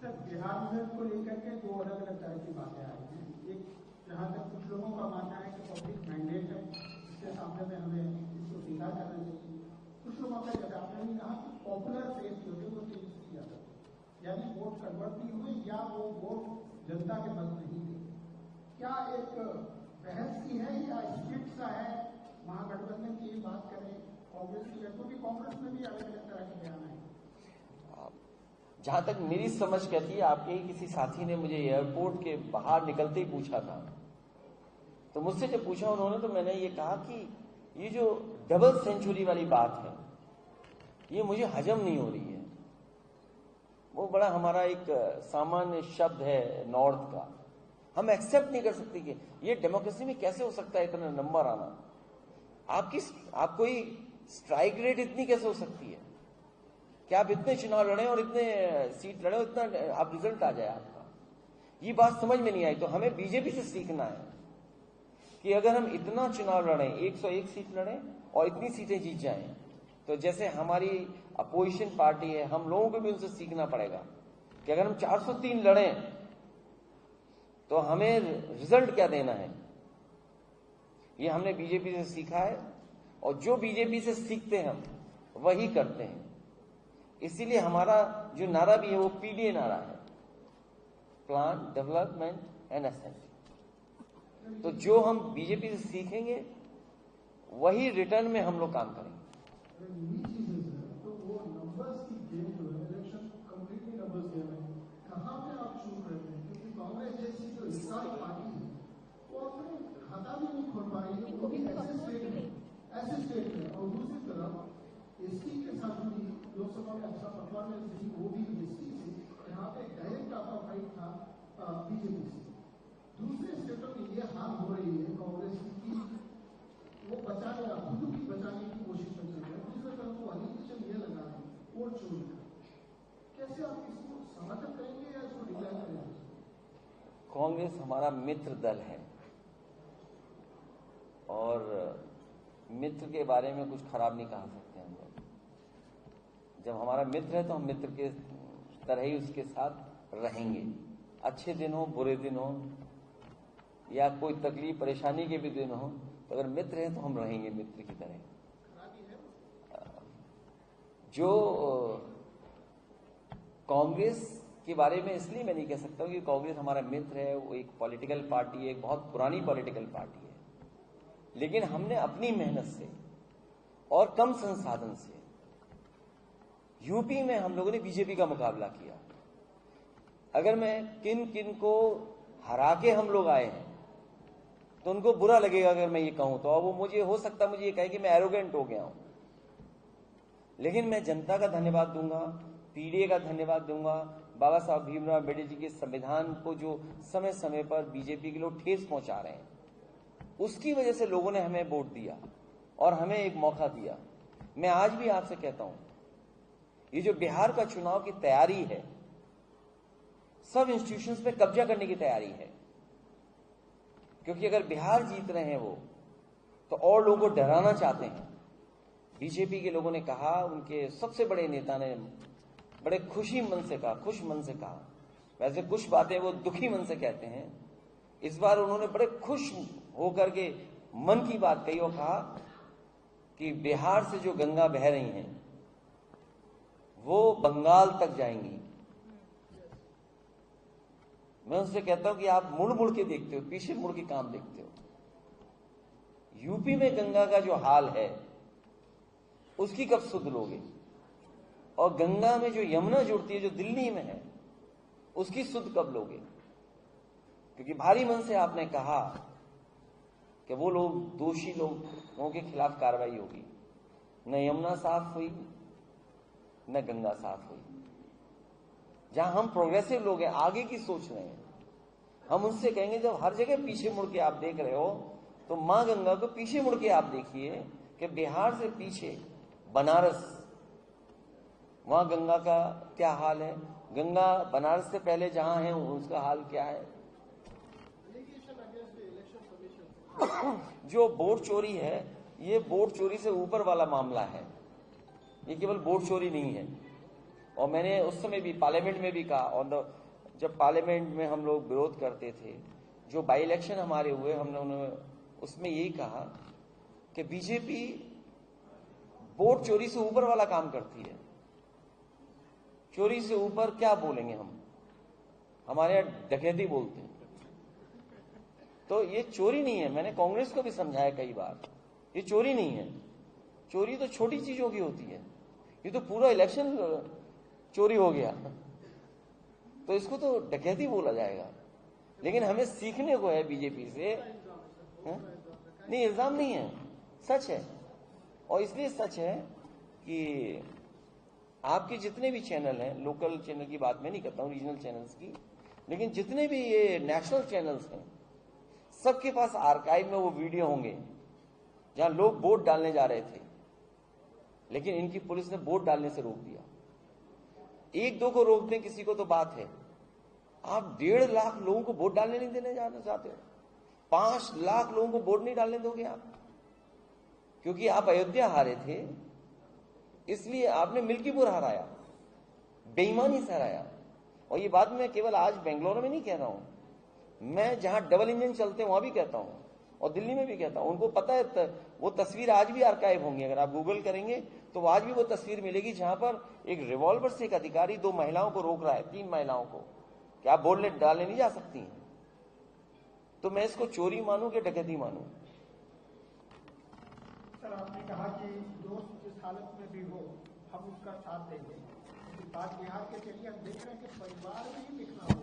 Sir, Bihar में को लेकर के दो अलग अलग तरह की बातें आ रही हैं। एक, जहाँ तक कुछ लोगों का मानना है कि पब्लिक मैंडेट है, इसके सामने में हमें इसको स्वीकार करना चाहिए। कुछ लोगों का, जैसे आपने भी कहा कि पॉपुलर फेस जो है वो चेंज किया था, यानी वोट कन्वर्ट नहीं हुए या वो वोट जनता के बस नहीं थे। क्या एक बहस की है या स्क्रिप्ट सा है महागठबंधन की बात करें कांग्रेस की, क्योंकि कांग्रेस में भी अलग अलग तरह के बयान है। जहां तक मेरी समझ कहती है, आपके ही किसी साथी ने मुझे एयरपोर्ट के बाहर निकलते ही पूछा था, तो मुझसे जब पूछा उन्होंने, तो मैंने ये कहा कि ये जो डबल सेंचुरी वाली बात है, ये मुझे हजम नहीं हो रही है। वो बड़ा हमारा एक सामान्य शब्द है नॉर्थ का, हम एक्सेप्ट नहीं कर सकते कि ये डेमोक्रेसी में कैसे हो सकता है इतना नंबर आना। आप कोई स्ट्राइक रेट इतनी कैसे हो सकती है कि आप इतने चुनाव लड़े और इतने सीट लड़े और इतना आप रिजल्ट आ जाए आपका। ये बात समझ में नहीं आई। तो हमें बीजेपी से सीखना है कि अगर हम इतना चुनाव लड़े, 101 सीट लड़े और इतनी सीटें जीत जाएं, तो जैसे हमारी अपोजिशन पार्टी है, हम लोगों को भी उनसे सीखना पड़ेगा कि अगर हम 403 लड़े तो हमें रिजल्ट क्या देना है। ये हमने बीजेपी से सीखा है, और जो बीजेपी से सीखते हैं हम वही करते हैं। इसीलिए हमारा जो नारा भी है वो पीडीए नारा है, प्लान डेवलपमेंट एंड असेंबली। तो जो हम बीजेपी से सीखेंगे वही रिटर्न में हम लोग काम करेंगे। तो वो नंबर्स की गेम जो है, इलेक्शन कंप्लीटली नंबर्स गेम है, कहाँ पे आप चूक रहे हैं? क्योंकि कांग्रेस जैसी जो हिस्टोरिक पार्टी है वो अपने खाता भी नहीं खोल पा रही है, वो भी ऐसे स्टेट में। और दूसरी तरफ एसटी के साथ भी लोकसभा में अच्छा परफॉर्मेंस थी, वो भी एसटी से, यहाँ पे डायरेक्ट आपका फाइट था बीजेपी से। दूसरे स्टेटों में ये हाल हो रही है कांग्रेस की, वो बचाने की कोशिश करते हैं, दूसरे तरफ वो एलिगेशन ये लगा है वोट चोरी का। कैसे आप इसको समर्थन करेंगे या इसको डिक्लाइन करेंगे? कांग्रेस हमारा मित्र दल है, और मित्र के बारे में कुछ खराब नहीं कहा सकते हम लोग। जब हमारा मित्र है तो हम मित्र के तरह ही उसके साथ रहेंगे, अच्छे दिन हो, बुरे दिन हो, या कोई तकलीफ परेशानी के भी दिन हो, तो अगर मित्र हैं तो हम रहेंगे मित्र की तरह। जो कांग्रेस के बारे में इसलिए मैं नहीं कह सकता हूं कि कांग्रेस हमारा मित्र है, वो एक पॉलिटिकल पार्टी है, एक बहुत पुरानी पॉलिटिकल पार्टी है, लेकिन हमने अपनी मेहनत से और कम संसाधन से यूपी में हम लोगों ने बीजेपी का मुकाबला किया। अगर मैं किन किन को हरा के हम लोग आए हैं तो उनको बुरा लगेगा अगर मैं ये कहूं, तो अब वो मुझे हो सकता मुझे ये कहे कि मैं एरोगेंट हो गया हूं, लेकिन मैं जनता का धन्यवाद दूंगा, पीडीए का धन्यवाद दूंगा, बाबा साहब भीमराव अम्बेडकर जी के संविधान को जो समय समय पर बीजेपी के लोग ठेस पहुंचा रहे हैं, उसकी वजह से लोगों ने हमें वोट दिया और हमें एक मौका दिया। मैं आज भी आपसे कहता हूं, ये जो बिहार का चुनाव की तैयारी है, सब इंस्टीट्यूशंस पे कब्जा करने की तैयारी है, क्योंकि अगर बिहार जीत रहे हैं वो, तो और लोगों को डराना चाहते हैं। बीजेपी के लोगों ने कहा, उनके सबसे बड़े नेता ने बड़े खुश मन से कहा, वैसे कुछ बातें वो दुखी मन से कहते हैं, इस बार उन्होंने बड़े खुश होकर के मन की बात कही और कहा कि बिहार से जो गंगा बह रही हैं वो बंगाल तक जाएंगी। मैं उनसे कहता हूं कि आप मुड़ मुड़ के देखते हो, पीछे मुड़ के काम देखते हो। यूपी में गंगा का जो हाल है उसकी कब सुध लोगे, और गंगा में जो यमुना जुड़ती है जो दिल्ली में है उसकी सुध कब लोगे? क्योंकि भारी मन से आपने कहा कि वो लोग दोषी लोगों के खिलाफ कार्रवाई होगी। न यमुना साफ हुई न गंगा साफ हुई। जहां हम प्रोग्रेसिव लोग हैं, आगे की सोच रहे हैं, हम उनसे कहेंगे जब हर जगह पीछे मुड़ के आप देख रहे हो तो मां गंगा को पीछे मुड़ के आप देखिए कि बिहार से पीछे बनारस, वहां गंगा का क्या हाल है, गंगा बनारस से पहले जहां है उसका हाल क्या है। जो वोट चोरी है, ये वोट चोरी से ऊपर वाला मामला है, ये केवल वोट चोरी नहीं है। और मैंने उस समय भी पार्लियामेंट में भी कहा, और जब पार्लियामेंट में हम लोग विरोध करते थे, जो बाई इलेक्शन हमारे हुए, हमने उसमें यही कहा कि बीजेपी वोट चोरी से ऊपर वाला काम करती है। चोरी से ऊपर क्या बोलेंगे हम, हमारे यहां डकैती बोलते हैं। तो ये चोरी नहीं है, मैंने कांग्रेस को भी समझाया कई बार, ये चोरी नहीं है। चोरी तो छोटी चीजों की होती है, ये तो पूरा इलेक्शन चोरी हो गया, तो इसको तो डकैती बोला जाएगा। लेकिन हमें सीखने को है बीजेपी से। नहीं, इल्जाम नहीं है, सच है। और इसलिए सच है कि आपके जितने भी चैनल हैं, लोकल चैनल की बात मैं नहीं करता हूं, रीजनल चैनल्स की, लेकिन जितने भी ये नेशनल चैनल्स हैं, सबके पास आर्काइव में वो वीडियो होंगे जहां लोग वोट डालने जा रहे थे, लेकिन इनकी पुलिस ने वोट डालने से रोक दिया। एक दो को रोक दें किसी को तो बात है, आप 1.5 लाख लोगों को वोट डालने नहीं देने जाना चाहते हो, 5 लाख लोगों को वोट नहीं डालने दोगे आप, क्योंकि आप अयोध्या हारे थे, इसलिए आपने मिल्कीपुर हराया, बेईमानी से हराया। और ये बात मैं केवल आज बेंगलोर में नहीं कह रहा हूं, मैं जहां डबल इंजन चलते हैं वहां भी कहता हूं, और दिल्ली में भी कहता हूं। उनको पता है, वो तस्वीर आज भी आर्काइव होंगी, अगर आप गूगल करेंगे तो आज भी वो तस्वीर मिलेगी जहां पर एक रिवॉल्वर से एक अधिकारी 2 महिलाओं को रोक रहा है, 3 महिलाओं को, कि आप वोट डालने नहीं जा सकती हैं। तो मैं इसको चोरी मानूं कि डकैती मानूं? सर, आपने कहा कि दोस्त जिस हालत में भी हो हम उसका साथ देंगे। बात बिहार के चलिए, हम देख रहे हैं कि परिवार में ही दिखना हो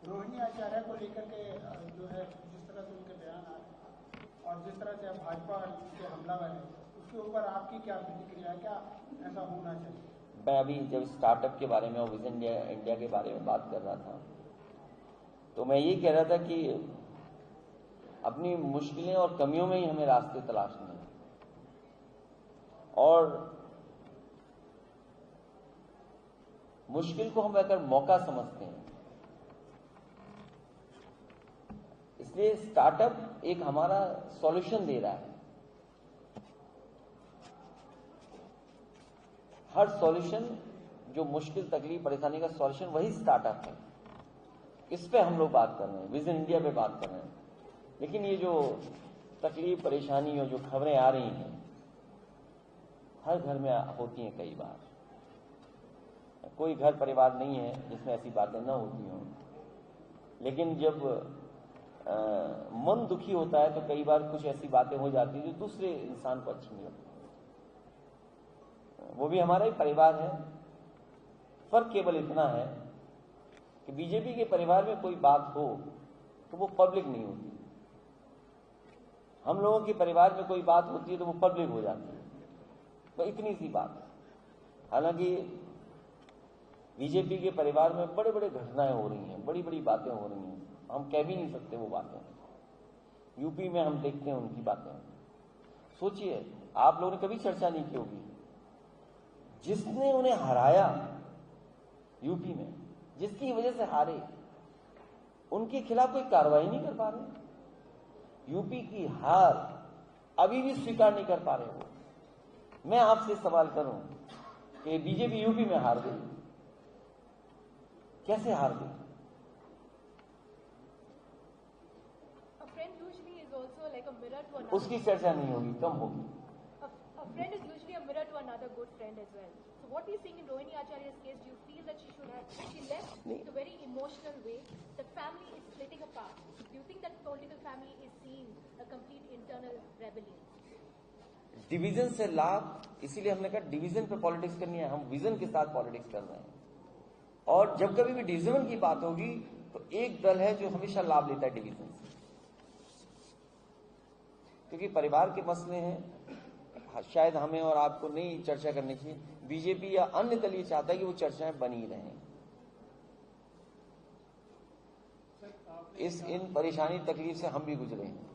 रोहिणी आचार्य को लेकर के जो है, जिस तरह से उनके बयान आ रहे हैं और जिस तरह से भाजपा के हमलावर है, उसके ऊपर आपकी क्या प्रतिक्रिया है? क्या ऐसा होना चाहिए? मैं अभी जब स्टार्टअप के बारे में और विजन इंडिया के बारे में बात कर रहा था, तो मैं ये कह रहा था कि अपनी मुश्किलें और कमियों में ही हमें रास्ते तलाशने हैं, और मुश्किल को हम अगर मौका समझते हैं, इसलिए स्टार्टअप एक हमारा सॉल्यूशन दे रहा है। हर सॉल्यूशन, जो मुश्किल तकलीफ परेशानी का सॉल्यूशन, वही स्टार्टअप है। इस पे हम लोग बात कर रहे हैं, विजन इंडिया पे बात कर रहे हैं। लेकिन ये जो तकलीफ परेशानी और जो खबरें आ रही हैं, हर घर में होती हैं। कई बार कोई घर परिवार नहीं है जिसमें ऐसी बातें न होती हों, लेकिन जब मन दुखी होता है तो कई बार कुछ ऐसी बातें हो जाती हैं जो दूसरे इंसान को अच्छी नहीं लगती। वो भी हमारा ही परिवार है। फर्क केवल इतना है कि बीजेपी के परिवार में कोई बात हो तो वो पब्लिक नहीं होती, हम लोगों के परिवार में कोई बात होती है तो वो पब्लिक हो जाती है। तो इतनी सी बात है। हालांकि बीजेपी के परिवार में बड़े बड़े घटनाएं हो रही हैं, बड़ी बड़ी बातें हो रही हैं, हम कह भी नहीं सकते वो बातें। यूपी में हम देखते हैं उनकी बातें। सोचिए, आप लोगों ने कभी चर्चा नहीं की होगी, जिसने उन्हें हराया यूपी में, जिसकी वजह से हारे, उनके खिलाफ कोई कार्रवाई नहीं कर पा रहे। यूपी की हार अभी भी स्वीकार नहीं कर पा रहे वो। मैं आपसे सवाल करूं कि बीजेपी यूपी में हार गई, कैसे हार गई? उसकी चर्चा नहीं होगी, कम होगी। A friend is usually a mirror to another good friend as well. So what we're seeing in Rohini Acharya's case, do you feel that she left in a very emotional way? The family is splitting apart. Do you think that political family is seeing a complete internal rebellion? Division से लाभ, इसीलिए हमने कहा division पे politics करनी है। हम vision के साथ पॉलिटिक्स कर रहे हैं, और जब कभी भी डिवीजन की बात होगी तो एक दल है जो हमेशा लाभ लेता है डिवीजन से, क्योंकि परिवार के मसले हैं। शायद हमें और आपको नहीं चर्चा करनी चाहिए, बीजेपी या अन्य दल ये चाहता है कि वो चर्चाएं बनी रहें। इन परेशानी तकलीफ से हम भी गुजरे हैं।